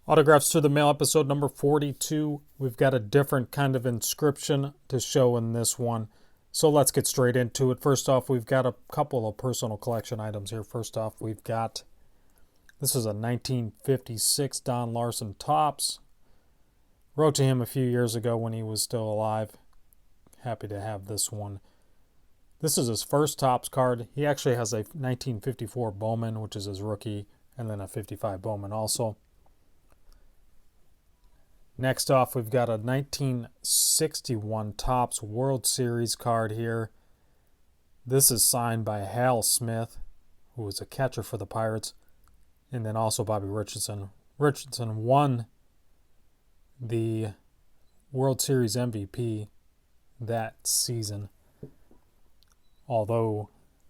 Autographs to the Mail, episode number 42. We've got a different kind of inscription to show in this one. So let's get straight into it. First off, we've got a couple of personal collection items here. First off, we've got, this is a 1956 Don Larson Tops. Wrote to him a few years ago when he was still alive. Happy to have this one. This is his first Topps card. He actually has a 1954 Bowman, which is his rookie, and then a 55 Bowman also. Next off, we've got a 1961 Topps World Series card here. This is signed by Hal Smith, who was a catcher for the Pirates, and then also Bobby Richardson. Richardson won the World Series MVP that season, although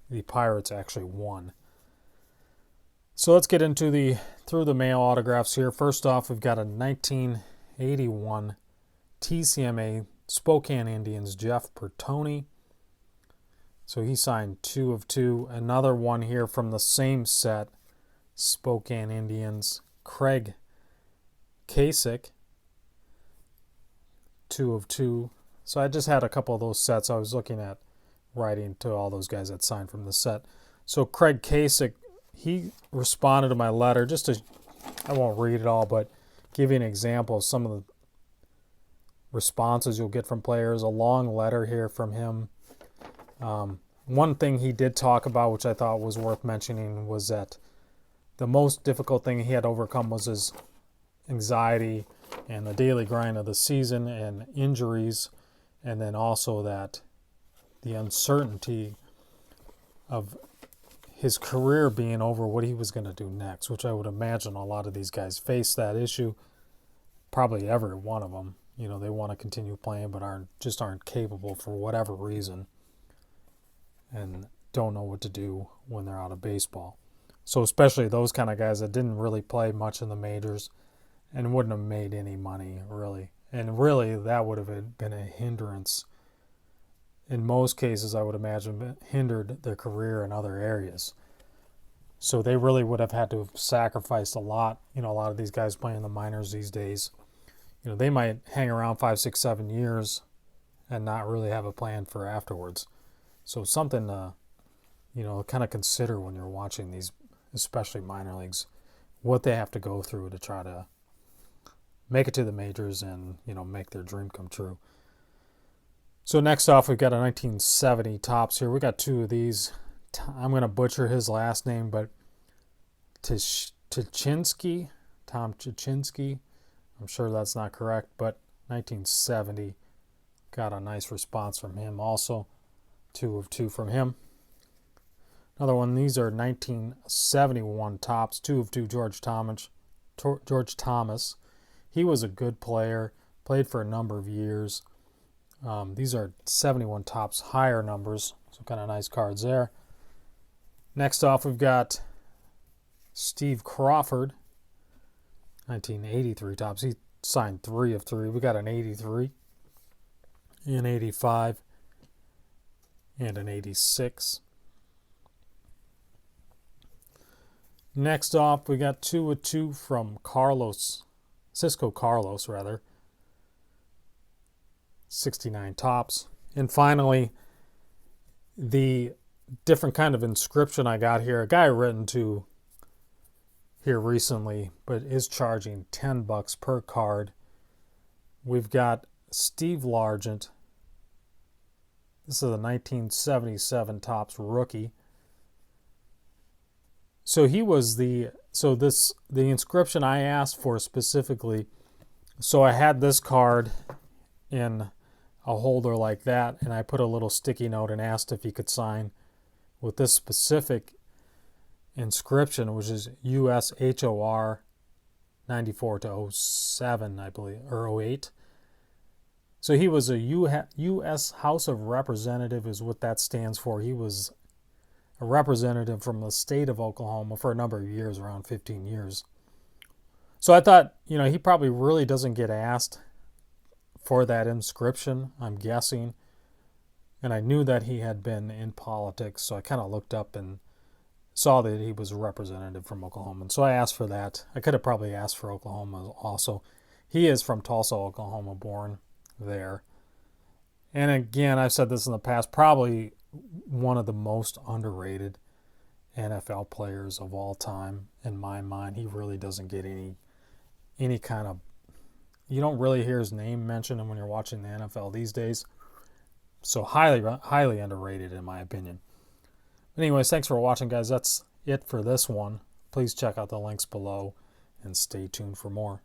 the Pirates actually won. So let's get into the through the mail autographs here. First off, we've got a 1981 TCMA Spokane Indians Jeff Bertoni. So he signed 2 of 2. Another one here from the same set, Spokane Indians Craig Kasich, 2 of 2. So I just had a couple of those sets. I was looking at writing to all those guys that signed from the set. So Craig Kasich, he responded to my letter. I won't read it all, but give you an example of some of the responses you'll get from players. A long letter here from him. One thing he did talk about, which I thought was worth mentioning, was that the most difficult thing he had to overcome was his anxiety and the daily grind of the season and injuries, and then also that the uncertainty of his career being over, what he was going to do next, which I would imagine a lot of these guys face that issue. Probably every one of them. You know, they want to continue playing but aren't capable for whatever reason and don't know what to do when they're out of baseball. So especially those kind of guys that didn't really play much in the majors and wouldn't have made any money, really. And really, that would have been a hindrance. In most cases, I would imagine, hindered their career in other areas. So they really would have had to have sacrificed a lot. You know, a lot of these guys playing the minors these days, you know, they might hang around 5, 6, 7 years and not really have a plan for afterwards. So something to, you know, kind of consider when you're watching these, especially minor leagues, what they have to go through to try to make it to the majors and, you know, make their dream come true. So next off, we've got a 1970 Topps here. We got 2 of these. I'm going to butcher his last name, but Tuchinski, Tom Tuchinski. I'm sure that's not correct, but 1970. Got a nice response from him also. 2 of 2 from him. Another one, these are 1971 Topps. 2 of 2 George Thomas. He was a good player, played for a number of years. These are 71 Topps higher numbers, so kind of nice cards there. Next off, we've got Steve Crawford, 1983 Topps. He signed 3 of 3. We got an 83, an 85, and an 86. Next off, we got 2 of 2 from Cisco Carlos, 69 Topps. And finally, the different kind of inscription I got here. A guy written to here recently, but is charging $10 per card. We've got Steve Largent. This is a 1977 Topps rookie. So he was the inscription I asked for specifically. So I had this card in a holder like that, and I put a little sticky note and asked if he could sign with this specific inscription, which is USHOR 94 to 07, I believe, or 08. So he was a U.S. House of Representative is what that stands for. He was a representative from the state of Oklahoma for a number of years, around 15 years. So I thought, you know, he probably really doesn't get asked for that inscription, I'm guessing. And I knew that he had been in politics, so I kind of looked up and saw that he was a representative from Oklahoma. And so I asked for that. I could have probably asked for Oklahoma also. He is from Tulsa, Oklahoma, born there. And again, I've said this in the past, probably one of the most underrated NFL players of all time in my mind. He really doesn't get any kind of, you don't really hear his name mentioned when you're watching the NFL these days. So highly underrated in my opinion. Anyways, thanks for watching, guys. That's it for this one. Please check out the links below and stay tuned for more.